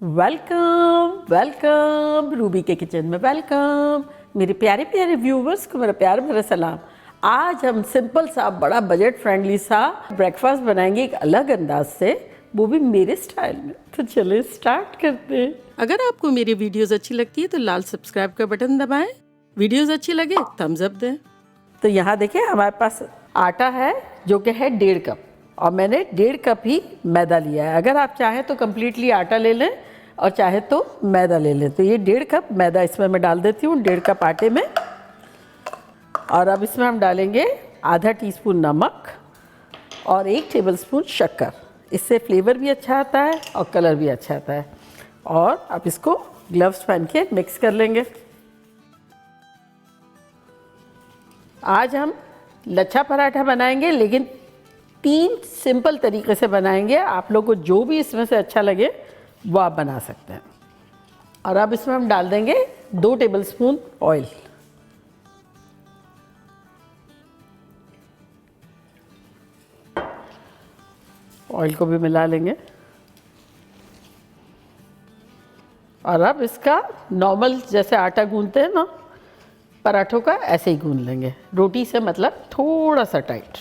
Welcome welcome Ruby के kitchen में welcome. मेरे प्यारे प्यारे व्यूवर्स को मेरा प्यार भरा सलाम। आज हम सिंपल सा बड़ा बजट फ्रेंडली सा ब्रेकफास्ट बनाएंगे एक अलग अंदाज से, वो भी मेरे स्टाइल में। तो चले स्टार्ट करते हैं। अगर आपको मेरी वीडियोस अच्छी लगती है तो लाल सब्सक्राइब का बटन दबाएं, वीडियोस अच्छी लगे थम्स अप दें। तो यहाँ देखिए हमारे पास आटा है जो कि है 1.5 कप और मैंने 1.5 कप ही मैदा लिया है। अगर आप चाहें तो कम्प्लीटली आटा ले लें और चाहे तो मैदा ले लें। तो ये 1.5 कप मैदा इसमें मैं डाल देती हूँ 1.5 कप आटे में। और अब इसमें हम डालेंगे आधा टीस्पून नमक और 1 टेबलस्पून शक्कर। इससे फ्लेवर भी अच्छा आता है और कलर भी अच्छा आता है। और अब इसको ग्लव्स पहन के मिक्स कर लेंगे। आज हम लच्छा पराठा बनाएंगे, लेकिन 3 सिंपल तरीके से बनाएंगे। आप लोग को जो भी इसमें से अच्छा लगे वो आप बना सकते हैं। और अब इसमें हम डाल देंगे 2 टेबलस्पून ऑयल। ऑयल को भी मिला लेंगे और अब इसका नॉर्मल जैसे आटा गूंथते हैं ना पराठों का, ऐसे ही गूंथ लेंगे। रोटी से मतलब थोड़ा सा टाइट।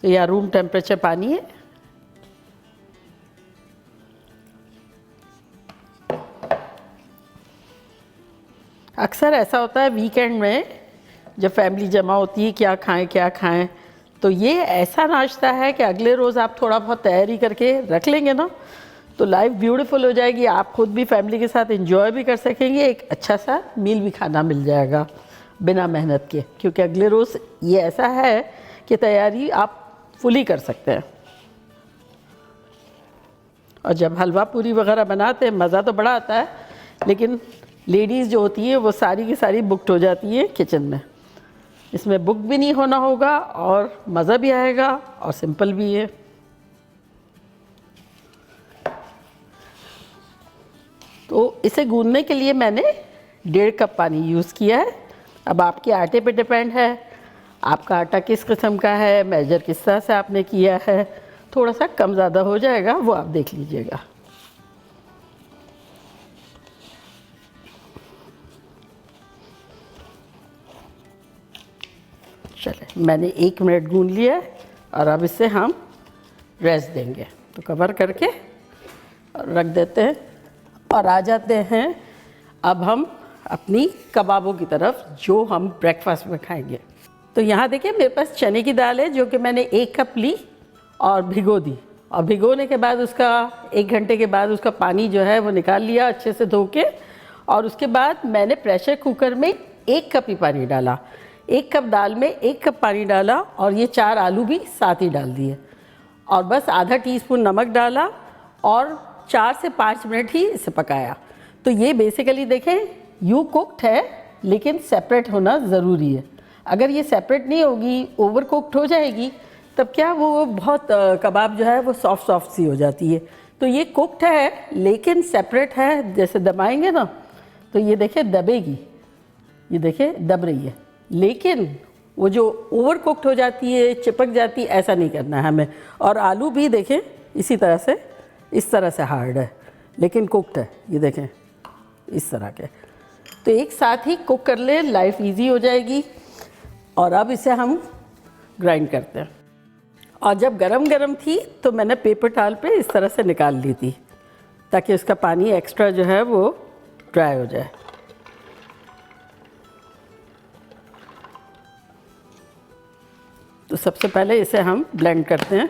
तो यह रूम टेम्परेचर पानी है। अक्सर ऐसा होता है वीकेंड में जब फैमिली जमा होती है क्या खाएं, तो ये ऐसा नाश्ता है कि अगले रोज़ आप थोड़ा बहुत तैयारी करके रख लेंगे ना तो लाइफ ब्यूटीफुल हो जाएगी। आप खुद भी फैमिली के साथ एंजॉय भी कर सकेंगे, एक अच्छा सा मील भी खाना मिल जाएगा बिना मेहनत के। क्योंकि अगले रोज़ ये ऐसा है कि तैयारी आप फुली कर सकते हैं। और जब हलवा पूरी वगैरह बनाते हैं मज़ा तो बड़ा आता है, लेकिन लेडीज़ जो होती हैं वो सारी की सारी बुक्ड हो जाती हैं किचन में। इसमें बुक भी नहीं होना होगा और मज़ा भी आएगा और सिंपल भी है। तो इसे गूंदने के लिए मैंने 1.5 कप पानी यूज़ किया है। अब आपके आटे पे डिपेंड है, आपका आटा किस किस्म का है, मेजर किस तरह से आपने किया है। थोड़ा सा कम ज़्यादा हो जाएगा वो आप देख लीजिएगा। चले, मैंने 1 मिनट गूंद लिया और अब इसे हम रेस्ट देंगे। तो कवर करके रख देते हैं और आ जाते हैं अब हम अपनी कबाबों की तरफ जो हम ब्रेकफास्ट में खाएंगे। तो यहाँ देखिए मेरे पास चने की दाल है जो कि मैंने 1 कप ली और भिगो दी। और भिगोने के बाद उसका 1 घंटे के बाद उसका पानी जो है वो निकाल लिया अच्छे से धो के। और उसके बाद मैंने प्रेशर कुकर में 1 कप ही पानी डाला। 1 कप दाल में 1 कप पानी डाला और ये 4 आलू भी साथ ही डाल दिए और बस आधा टीस्पून नमक डाला और 4 से 5 मिनट ही इसे पकाया। तो ये बेसिकली देखें यूँ कुक्ड है, लेकिन सेपरेट होना ज़रूरी है। अगर ये सेपरेट नहीं होगी, ओवर कुक्ड हो जाएगी, तब क्या वो बहुत कबाब जो है वो सॉफ्ट सी हो जाती है। तो ये कुक्ड है लेकिन सेपरेट है। जैसे दबाएंगे ना तो ये देखिए दबेगी, ये देखिए दब रही है, लेकिन वो जो ओवर कुक्ड हो जाती है, चिपक जाती है, ऐसा नहीं करना है हमें। और आलू भी देखें इसी तरह से, इस तरह से हार्ड है लेकिन कुक्ड है, ये देखें इस तरह के। तो एक साथ ही कुक कर ले, लाइफ इजी हो जाएगी। और अब इसे हम ग्राइंड करते हैं। और जब गरम गरम थी तो मैंने पेपर टॉवल पे इस तरह से निकाल ली थी ताकि उसका पानी एक्स्ट्रा जो है वो ड्राई हो जाए। तो सबसे पहले इसे हम ब्लेंड करते हैं।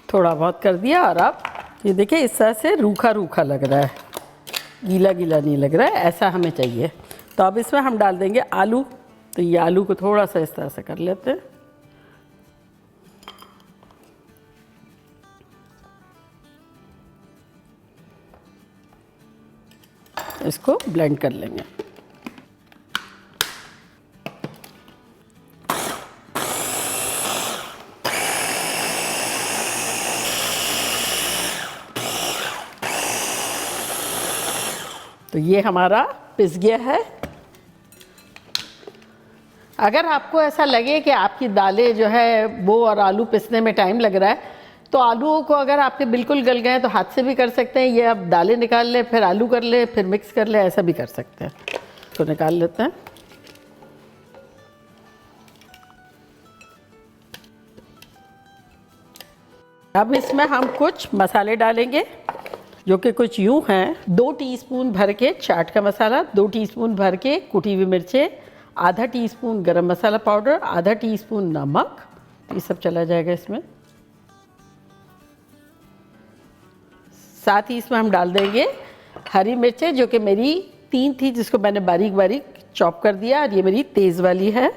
थोड़ा बहुत कर दिया और अब ये देखिए इस तरह से रूखा रूखा लग रहा है, गीला गीला नहीं लग रहा है, ऐसा हमें चाहिए। तो अब इसमें हम डाल देंगे आलू। तो ये आलू को थोड़ा सा इस तरह से कर लेते हैं। इसको ब्लेंड कर लेंगे। तो ये हमारा पिस गया है। अगर आपको ऐसा लगे कि आपकी दालें जो है वो और आलू पिसने में टाइम लग रहा है, तो आलूओं को अगर आपके बिल्कुल गल गए तो हाथ से भी कर सकते हैं, ये आप दालें निकाल लें फिर आलू कर लें फिर मिक्स कर लें, ऐसा भी कर सकते हैं। तो निकाल लेते हैं। अब इसमें हम कुछ मसाले डालेंगे जो कि कुछ यूँ हैं। 2 टीस्पून भर के चाट का मसाला, 2 टीस्पून भर के कुटी हुई मिर्चें, आधा टीस्पून गरम मसाला पाउडर, आधा टीस्पून नमक, ये सब चला जाएगा इसमें। साथ ही इसमें हम डाल देंगे हरी मिर्चें जो कि मेरी 3 थी, जिसको मैंने बारीक बारीक चॉप कर दिया, और ये मेरी तेज़ वाली है।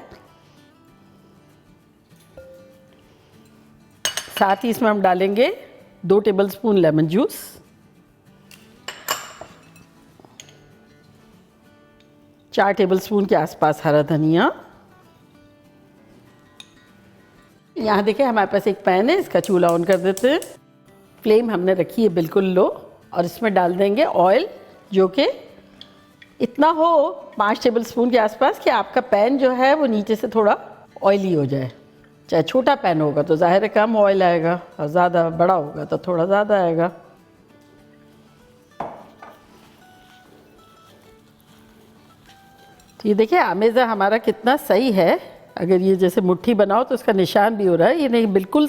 साथ ही इसमें हम डालेंगे 2 टेबलस्पून लेमन जूस, चार टेबलस्पून के आसपास हरा धनिया। यहाँ देखिए हमारे पास एक पैन है, इसका चूल्हा ऑन कर देते हैं। फ्लेम हमने रखी है बिल्कुल लो, और इसमें डाल देंगे ऑयल जो कि इतना हो 5 टेबलस्पून के आसपास कि आपका पैन जो है वो नीचे से थोड़ा ऑयली हो जाए। चाहे छोटा पैन होगा तो ज़ाहिर है कम ऑयल आएगा, और ज़्यादा बड़ा होगा तो थोड़ा ज़्यादा आएगा। तो ये देखिए आमेज़ा हमारा कितना सही है। अगर ये जैसे मुट्ठी बनाओ तो उसका निशान भी हो रहा है, ये नहीं बिल्कुल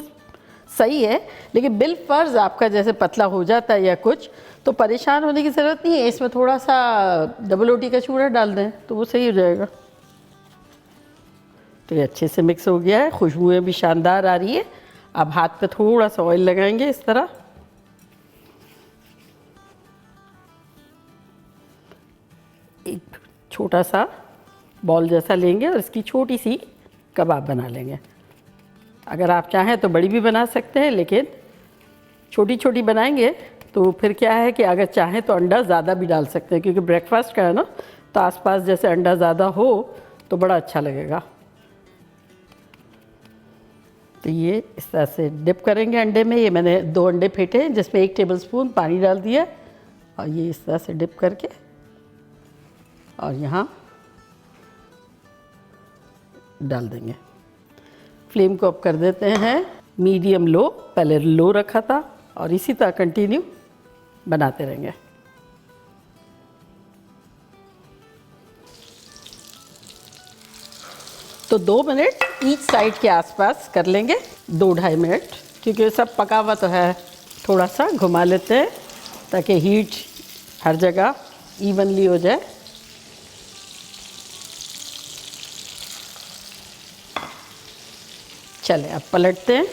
सही है। लेकिन बिल फर्ज आपका जैसे पतला हो जाता है या कुछ, तो परेशान होने की ज़रूरत नहीं है। इसमें थोड़ा सा डबल रोटी का चूड़ा डाल दें तो वो सही हो जाएगा। तो ये अच्छे से मिक्स हो गया है, खुशबुएं भी शानदार आ रही है। अब हाथ पे थोड़ा सा ऑयल लगाएंगे इस तरह, एक छोटा सा बॉल जैसा लेंगे और इसकी छोटी सी कबाब बना लेंगे। अगर आप चाहें तो बड़ी भी बना सकते हैं, लेकिन छोटी छोटी बनाएंगे तो फिर क्या है कि अगर चाहें तो अंडा ज़्यादा भी डाल सकते हैं, क्योंकि ब्रेकफास्ट का है ना, तो आसपास जैसे अंडा ज़्यादा हो तो बड़ा अच्छा लगेगा। तो ये इस तरह से डिप करेंगे अंडे में। ये मैंने 2 अंडे फेंटे हैं जिसमें 1 टेबलस्पून पानी डाल दिया, और ये इस तरह से डिप करके और यहाँ डाल देंगे। फ्लेम को अब कर देते हैं मीडियम लो, पहले लो रखा था, और इसी तरह कंटिन्यू बनाते रहेंगे। तो 2 मिनट ईच साइड के आसपास कर लेंगे, 2-2.5 मिनट, क्योंकि सब पका हुआ तो है। थोड़ा सा घुमा लेते हैं ताकि हीट हर जगह इवनली हो जाए। चले अब पलटते हैं।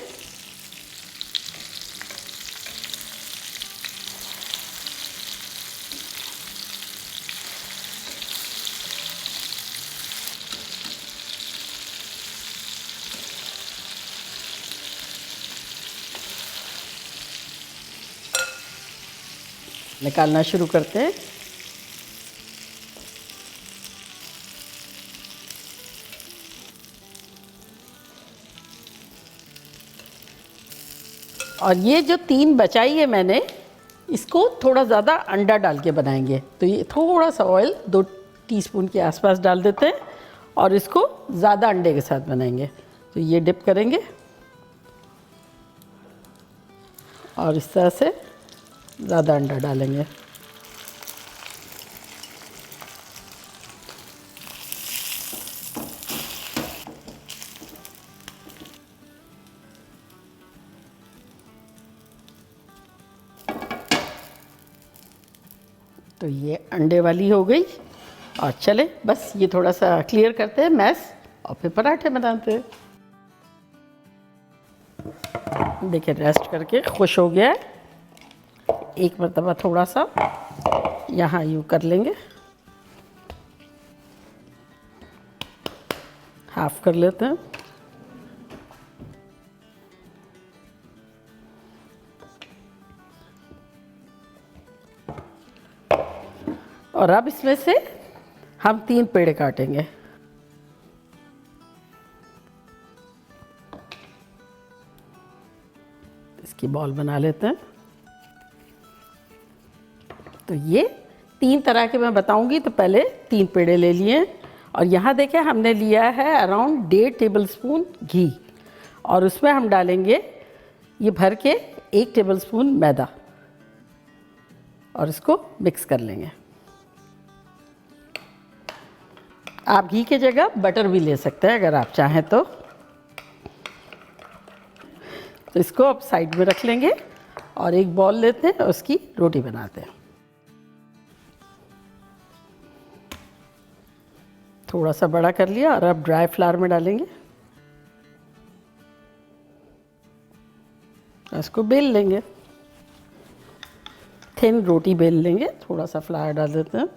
निकालना शुरू करते हैं। और ये जो 3 बचाई है मैंने, इसको थोड़ा ज़्यादा अंडा डाल के बनाएंगे। तो ये थोड़ा सा ऑयल 2 टीस्पून के आसपास डाल देते हैं, और इसको ज़्यादा अंडे के साथ बनाएंगे। तो ये डिप करेंगे और इस तरह से ज़्यादा अंडा डालेंगे। तो ये अंडे वाली हो गई। और चले बस ये थोड़ा सा क्लियर करते हैं मैश, और फिर पराठे बनाते हैं। देखिए रेस्ट करके खुश हो गया है। एक मरतबा थोड़ा सा यहाँ यूँ कर लेंगे, हाफ कर लेते हैं। और अब इसमें से हम 3 पेड़े काटेंगे। इसकी बॉल बना लेते हैं। तो ये 3 तरह के मैं बताऊंगी, तो पहले 3 पेड़े ले लिए, और यहाँ देखें हमने लिया है अराउंड 1.5 टेबलस्पून घी, और उसमें हम डालेंगे ये भर के 1 टेबलस्पून मैदा, और इसको मिक्स कर लेंगे। आप घी की जगह बटर भी ले सकते हैं अगर आप चाहें तो इसको अब साइड में रख लेंगे और एक बॉल लेते हैं और उसकी रोटी बनाते हैं। थोड़ा सा बड़ा कर लिया और अब ड्राई फ्लावर में डालेंगे, इसको बेल लेंगे, थिन रोटी बेल लेंगे। थोड़ा सा फ्लावर डाल देते हैं,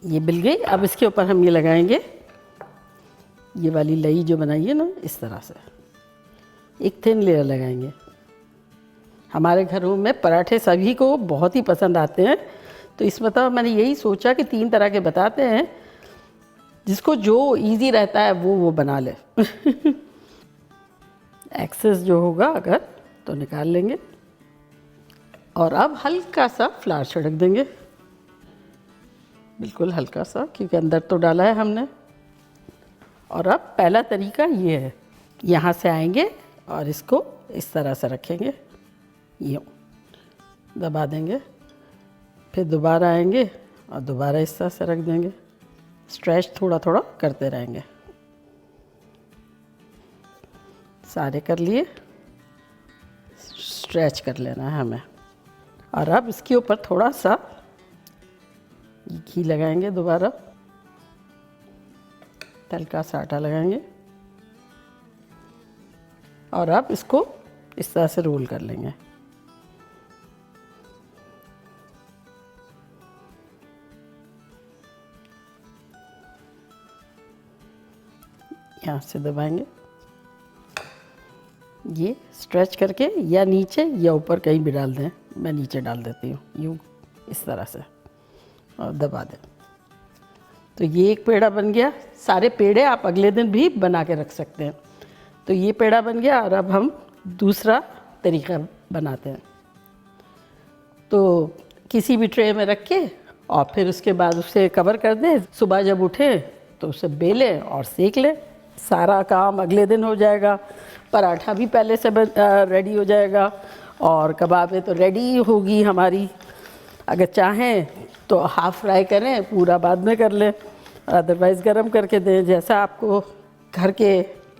ये बिल गई। अब इसके ऊपर हम ये लगाएंगे, ये वाली लई जो बनाई है ना, इस तरह से एक थिन लेयर लगाएंगे। हमारे घरों में पराठे सभी को बहुत ही पसंद आते हैं, तो इस मतलब मैंने यही सोचा कि 3 तरह के बताते हैं, जिसको जो इजी रहता है वो बना ले। एक्सेस जो होगा अगर तो निकाल लेंगे, और अब हल्का सा फ्लावर छिड़क देंगे, बिल्कुल हल्का सा, क्योंकि अंदर तो डाला है हमने। और अब पहला तरीका ये है, यहाँ से आएंगे और इसको इस तरह से रखेंगे, यूँ दबा देंगे, फिर दोबारा आएंगे और दोबारा इस तरह से रख देंगे। स्ट्रेच थोड़ा थोड़ा करते रहेंगे। सारे कर लिए, स्ट्रेच कर लेना है हमें। और अब इसके ऊपर थोड़ा सा घी लगाएंगे, दोबारा हल्का सा आटा लगाएंगे, और अब इसको इस तरह से रोल कर लेंगे। यहाँ से दबाएंगे, ये स्ट्रेच करके या नीचे या ऊपर कहीं भी डाल दें। मैं नीचे डाल देती हूँ, यूँ इस तरह से, और दबा दें। तो ये एक पेड़ा बन गया। सारे पेड़े आप अगले दिन भी बना के रख सकते हैं। तो ये पेड़ा बन गया, और अब हम दूसरा तरीका बनाते हैं। तो किसी भी ट्रे में रख के और फिर उसके बाद उसे कवर कर दें। सुबह जब उठें तो उसे बेलें और सेक लें। सारा काम अगले दिन हो जाएगा। पराठा भी पहले से रेडी हो जाएगा, और कबाबें तो रेडी होगी हमारी। अगर चाहें तो हाफ़ फ्राई करें, पूरा बाद में कर लें, अदरवाइज़ गरम करके दें, जैसा आपको घर के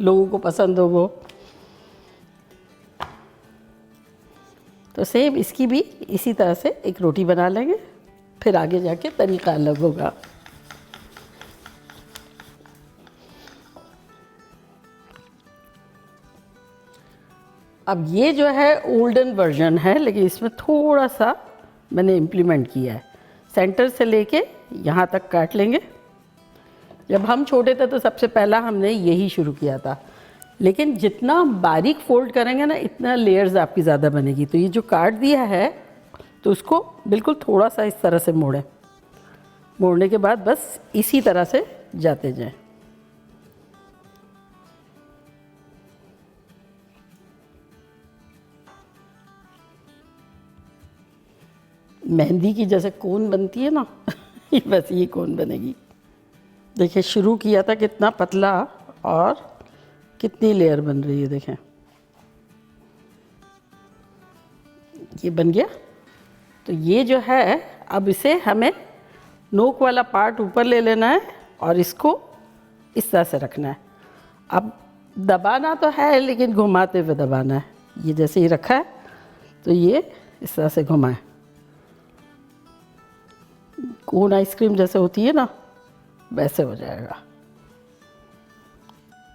लोगों को पसंद हो वो। तो सेम इसकी भी इसी तरह से एक रोटी बना लेंगे, फिर आगे जाके तरीका अलग होगा। अब ये जो है ओल्डन वर्जन है, लेकिन इसमें थोड़ा सा मैंने इम्प्लीमेंट किया है। सेंटर से लेके यहाँ तक काट लेंगे। जब हम छोटे थे तो सबसे पहला हमने यही शुरू किया था, लेकिन जितना बारीक फोल्ड करेंगे ना, इतना लेयर्स आपकी ज़्यादा बनेगी। तो ये जो काट दिया है, तो उसको बिल्कुल थोड़ा सा इस तरह से मोड़ें। मोड़ने के बाद बस इसी तरह से जाते जाएं। मेहंदी की जैसे कोन बनती है ना, बस ये कोन बनेगी। देखिए शुरू किया था कितना पतला, और कितनी लेयर बन रही है, देखें। ये बन गया। तो ये जो है, अब इसे हमें नोक वाला पार्ट ऊपर ले लेना है और इसको इस तरह से रखना है। अब दबाना तो है, लेकिन घुमाते हुए दबाना है। ये जैसे ही रखा है तो ये इस तरह से घुमाएं। कोन आइसक्रीम जैसे होती है ना, वैसे हो जाएगा।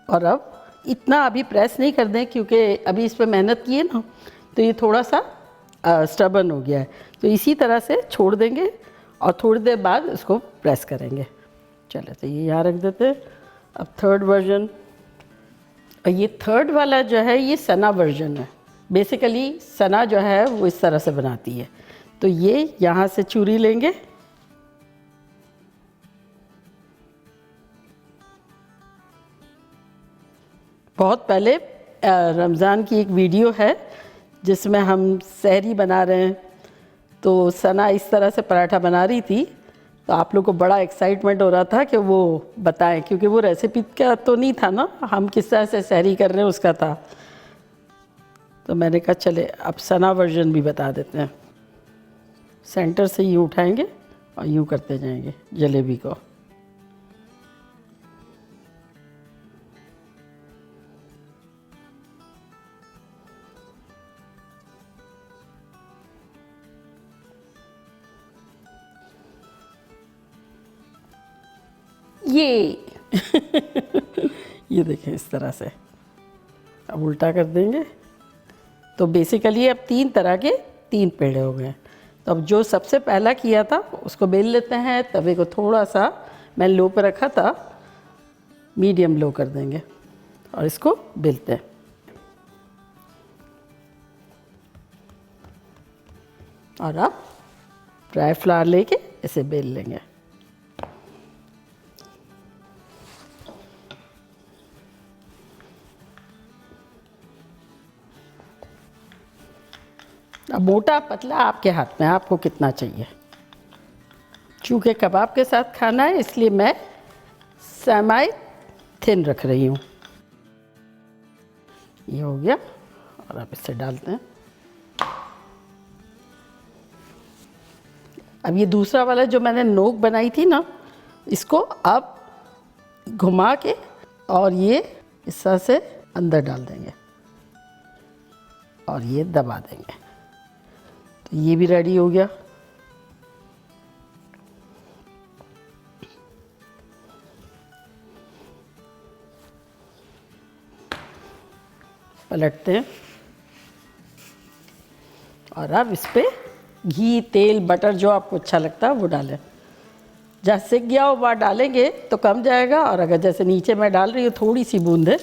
और अब इतना अभी प्रेस नहीं कर दें, क्योंकि अभी इस पर मेहनत की है ना, तो ये थोड़ा सा स्टबर्न हो गया है। तो इसी तरह से छोड़ देंगे और थोड़ी देर बाद इसको प्रेस करेंगे। चलो, तो ये यहाँ रख देते हैं। अब थर्ड वर्जन, और ये थर्ड वाला जो है ये सना वर्जन है। बेसिकली सना जो है वो इस तरह से बनाती है। तो ये यहाँ से चूरी लेंगे, बहुत पहले रमज़ान की एक वीडियो है जिसमें हम सहरी बना रहे हैं, तो सना इस तरह से पराठा बना रही थी, तो आप लोग को बड़ा एक्साइटमेंट हो रहा था कि वो बताएं, क्योंकि वो रेसिपी का तो नहीं था ना, हम किस तरह से सहरी कर रहे हैं उसका था। तो मैंने कहा चले अब सना वर्जन भी बता देते हैं। सेंटर से यूँ उठाएंगे और यूँ करते जाएंगे जलेबी को। ये ये देखें इस तरह से। अब उल्टा कर देंगे तो बेसिकली अब 3 तरह के 3 पेड़े हो गए। तो अब जो सबसे पहला किया था उसको बेल लेते हैं। तवे को थोड़ा सा मैं लो पे रखा था, मीडियम लो कर देंगे और इसको बेलते हैं। और अब ड्राई फ्लावर लेके इसे बेल लेंगे। अब मोटा पतला आपके हाथ में, आपको कितना चाहिए। चूँकि कबाब के साथ खाना है इसलिए मैं सेमी थिन रख रही हूँ। ये हो गया और अब इसे डालते हैं। अब ये दूसरा वाला जो मैंने नोक बनाई थी ना, इसको अब घुमा के और ये इस तरह से अंदर डाल देंगे और ये दबा देंगे। तो ये भी रेडी हो गया। पलटते हैं और अब इस पर घी, तेल, बटर जो आपको अच्छा लगता है वो डालें। जहाँ सिक गया हो वहाँ डालेंगे तो कम जाएगा, और अगर जैसे नीचे मैं डाल रही हूँ थोड़ी सी बूंदे,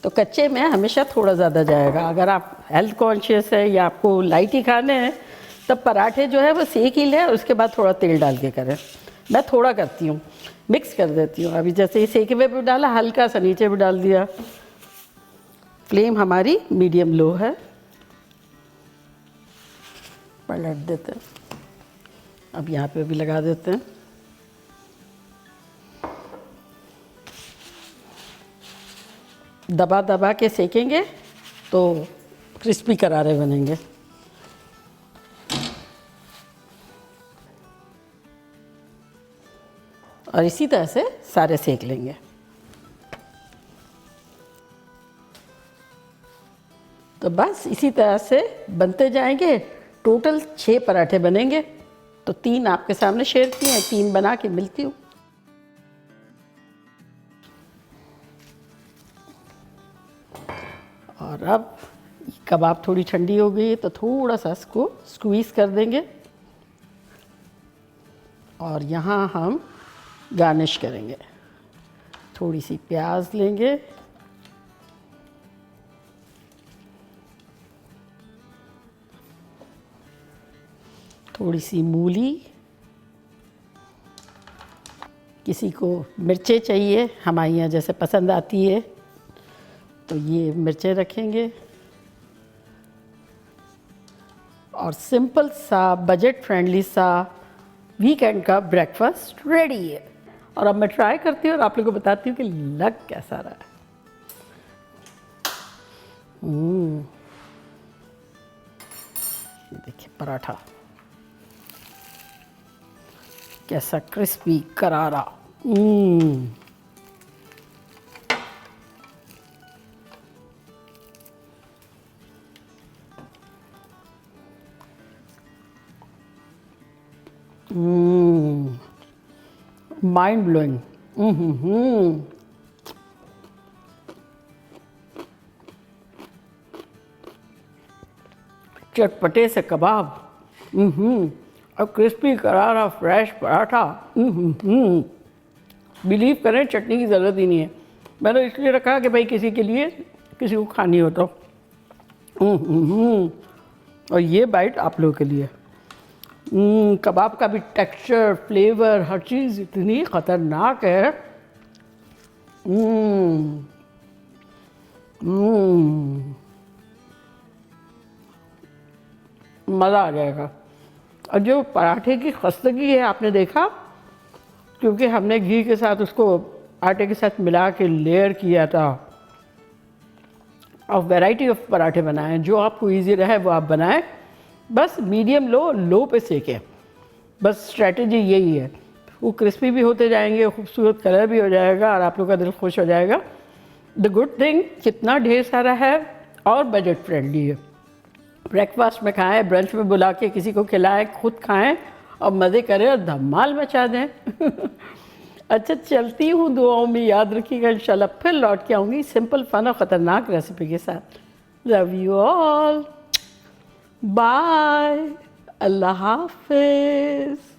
तो कच्चे में हमेशा थोड़ा ज़्यादा जाएगा। अगर आप हेल्थ कॉन्शियस है या आपको लाइट ही खाने हैं तब पराठे जो है वो सेक ही लें, उसके बाद थोड़ा तेल डाल के करें। मैं थोड़ा करती हूँ, मिक्स कर देती हूँ। अभी जैसे ये सेके हुए भी डाला, हल्का सा नीचे भी डाल दिया। फ्लेम हमारी मीडियम लो है। पलट देते हैं। अब यहाँ पे भी लगा देते हैं। दबा दबा के सेकेंगे तो क्रिस्पी करारे बनेंगे। और इसी तरह से सारे सेक लेंगे। तो बस इसी तरह से बनते जाएंगे। टोटल 6 पराठे बनेंगे। तो 3 आपके सामने शेयर किए हैं, 3 बना के मिलती हूँ। और अब कबाब थोड़ी ठंडी हो गई है तो थोड़ा सा इसको स्क्वीज़ कर देंगे और यहाँ हम गार्निश करेंगे। थोड़ी सी प्याज लेंगे, थोड़ी सी मूली, किसी को मिर्चें चाहिए, हमारे यहाँ जैसे पसंद आती है तो ये मिर्चें रखेंगे। और सिंपल सा बजट फ्रेंडली सा वीकेंड का ब्रेकफास्ट रेडी है। और अब मैं ट्राई करती हूँ और आप लोगों को बताती हूँ कि लग कैसा रहा है। ये देखिए पराठा कैसा क्रिस्पी करारा। Mind blowing. चटपटे से कबाब, और क्रिस्पी करारा फ्रेश पराठा। बिलीव करें चटनी की ज़रूरत ही नहीं है। मैंने इसलिए रखा कि भाई किसी के लिए, किसी को खानी हो तो। और ये बाइट आप लोगों के लिए। कबाब का भी टेक्सचर, फ्लेवर, हर चीज़ इतनी ख़तरनाक है। मज़ा आ जाएगा। और जो पराठे की खस्तगी है आपने देखा, क्योंकि हमने घी के साथ उसको आटे के साथ मिला के लेयर किया था। और वैरायटी ऑफ पराठे बनाएं, जो आपको इजी रहे वो आप बनाएं, बस मीडियम लो पे सेकें। बस स्ट्रैटेजी यही है। वो क्रिस्पी भी होते जाएंगे, खूबसूरत कलर भी हो जाएगा और आप लोग का दिल खुश हो जाएगा। द गुड थिंग, कितना ढेर सारा है और बजट फ्रेंडली है। ब्रेकफास्ट में खाएं, ब्रंच में बुला के किसी को खिलाएं, खुद खाएं और मज़े करें और धमाल मचा दें। अच्छा, चलती हूँ, दुआओं में याद रखिएगा। इंशाल्लाह फिर लौट के आऊँगी सिंपल फन और ख़तरनाक रेसिपी के साथ। लव यू ऑल, बाय, अल्लाह हाफिज़।